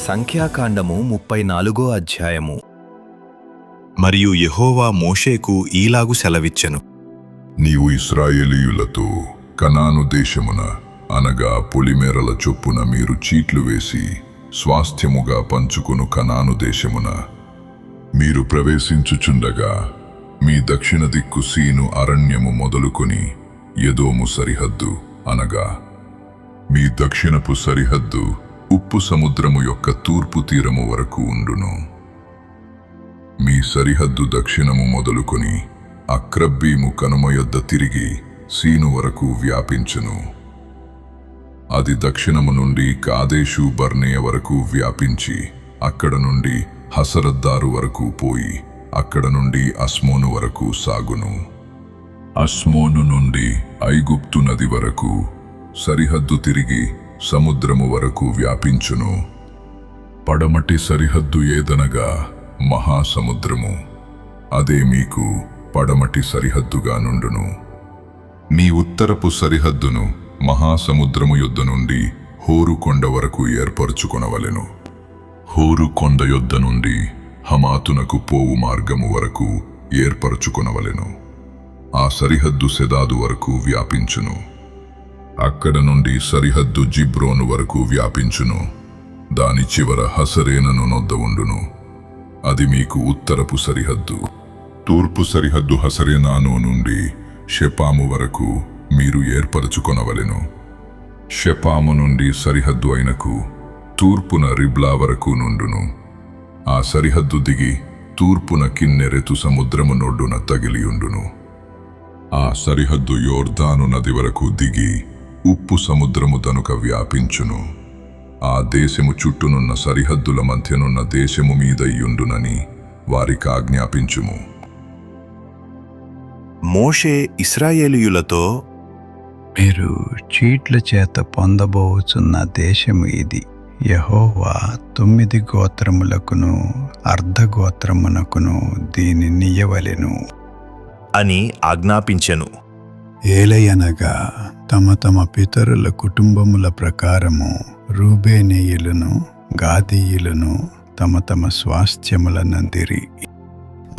సంఖ్యాకాండము 34 అధ్యాయము. మరియు యెహోవా మోషేకు ఈలాగు సెలవిచ్చెను. నీవు ఇశ్రాయేలీయులతో కనాను దేశమున అనగా పొలిమేరల చొప్పున మీరు చీట్లు వేసి స్వాస్థ్యముగా పంచుకొను కనాను దేశమున మీరు ప్రవేశించుచుండగా మీ దక్షిణ దిక్కు సీను అరణ్యము మొదలుకొని ఎదోము సరిహద్దు అనగా మీ దక్షిణపు సరిహద్దు ఉప్పు సముద్రము యొక్క తూర్పు తీరము వరకు ఉండును. మీ సరిహద్దు దక్షిణము మొదలుకొని అక్రబ్బీము కనుమ యొద్ద తిరిగి సీను వరకు వ్యాపించును. అది దక్షిణము నుండి కాదేషు బర్నేయ వరకు వ్యాపించి అక్కడ నుండి హసరద్దారు వరకు పోయి అక్కడ నుండి అస్మోను వరకు సాగును. అస్మోను నుండి ఐగుప్తు నది వరకు సరిహద్దు తిరిగి సముద్రము వరకు వ్యాపించును. పడమటి సరిహద్దు ఏదనగా మహాసముద్రము, అదే మీకు పడమటి సరిహద్దుగా నుండును. మీ ఉత్తరపు సరిహద్దును మహాసముద్రము యొద్ద నుండి హోరు కొండ వరకు ఏర్పరచుకొనవలెను. హోరు కొండ యొద్ద నుండి హమాతునకు పోవు మార్గము వరకు ఏర్పరచుకొనవలెను. ఆ సరిహద్దు సెదాదు వరకు వ్యాపించును. అక్కడ నుండి సరిహద్దు జిబ్రోను వరకు వ్యాపించును. దాని చివర హసరేనను నొద్ద ఉండును. అది మీకు ఉత్తరపు సరిహద్దు. తూర్పు సరిహద్దు హసరేనాను నుండి షెపాము వరకు మీరు ఏర్పరచుకొనవలెను. షెపాము నుండి సరిహద్దు అయినకు తూర్పున రిబ్లా వరకు నుండును. ఆ సరిహద్దు దిగి తూర్పున కిన్నెరెతు సముద్రము నొడ్డున తగిలియుండును. ఆ సరిహద్దు యోర్దాను నది వరకు దిగి ఉప్పు సముద్రము దనుక వ్యాపించును. ఆ దేశము చుట్టూనున్న సరిహద్దుల మధ్యనున్న దేశము మీదయ్యుండునని వారికి ఆజ్ఞాపించుము. మోషే ఇశ్రాయేలీయులతో, మీరు చీట్ల చేత పొందబోచున్న దేశము ఇది. యెహోవా 9 గోత్రములకును అర్ధగోత్రమునకును దీనినియ్యవలెను అని ఆజ్ఞాపించెను. ఏలయనగా తమ తమ పితరుల కుటుంబముల ప్రకారము రూబేనీయులను గాదీయులను తమ తమ స్వాస్థ్యములనందిరి.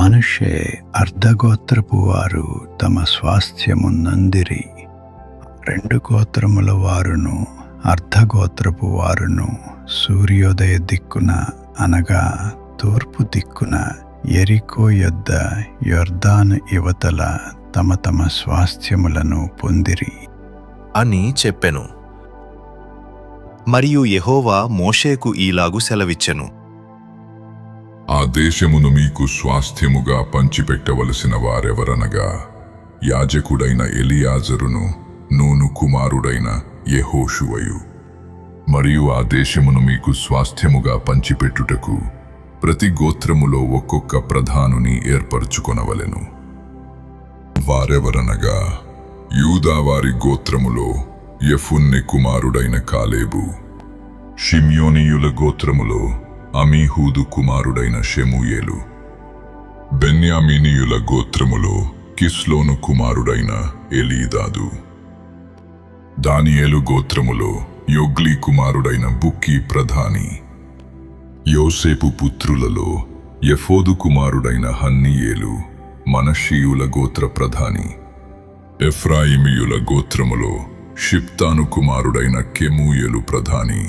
మనుషే అర్ధగోత్రపు వారు తమ స్వాస్థ్యము నందిరి. 2 గోత్రముల వారును అర్ధగోత్రపు వారును సూర్యోదయ దిక్కున అనగా తూర్పు దిక్కున యెరికో యొద్ద యొర్దాను ఇవతల తమ తమ స్వాస్థ్యములను పొందిరి అని చెప్పెను. మరియు యెహోవా మోషేకు ఈలాగు సెలవిచ్చెను. ఆ దేశమును మీకు స్వాస్థ్యముగా పంచిపెట్టవలసిన వారెవరనగా యాజకుడైన ఎలియాజరును నూను కుమారుడైన యెహోషువయు. మరియు ఆ దేశమును మీకు స్వాస్థ్యముగా పంచిపెట్టుటకు ప్రతి గోత్రములో ఒక్కొక్క ప్రధానుని ఏర్పరచుకొనవలెను. వారెవరనగా యూదావారి గోత్రములో యెఫున్నె కుమారుడైన కాలేబు, షిమ్యోనీయుల గోత్రములో అమీహూదు కుమారుడైన షెమూయేలు, బెన్యామీనీయుల గోత్రములో కిస్లోను కుమారుడైన ఎలీదాదు, దానియేలు గోత్రములో యొగ్లీ కుమారుడైన బుక్కీ ప్రధాని, యోసేపు పుత్రులలో యెఫోదు కుమారుడైన హన్నీయేలు మనష్షీయుల గోత్ర ప్రధాని, ఎఫ్రాయిమీయుల గోత్రములో షిప్తాను కుమారుడైన కెమూయేలు ప్రధాని,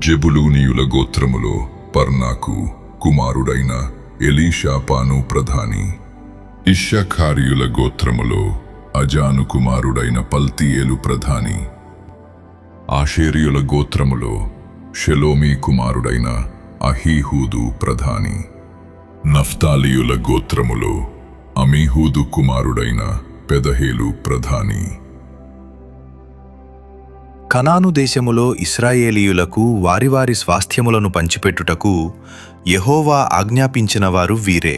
జెబులూనీయుల గోత్రములో పర్నాకు కుమారుడైన ఎలీషాపాను ప్రధాని, ఇశ్శాఖారీయుల గోత్రములో అజాను కుమారుడైన పల్తీయేలు ప్రధాని, ఆషేరీయుల గోత్రములో షెలోమీ కుమారుడైన అహీహూదు ప్రధాని, నఫ్తాలీయుల గోత్రములో అమీహూదు కుమారుడైన పెదహేలు ప్రధాని. కనాను దేశములో ఇశ్రాయేలీయులకు వారి వారి స్వాస్థ్యములను పంచిపెట్టుటకు యెహోవా ఆజ్ఞాపించిన వారు వీరే.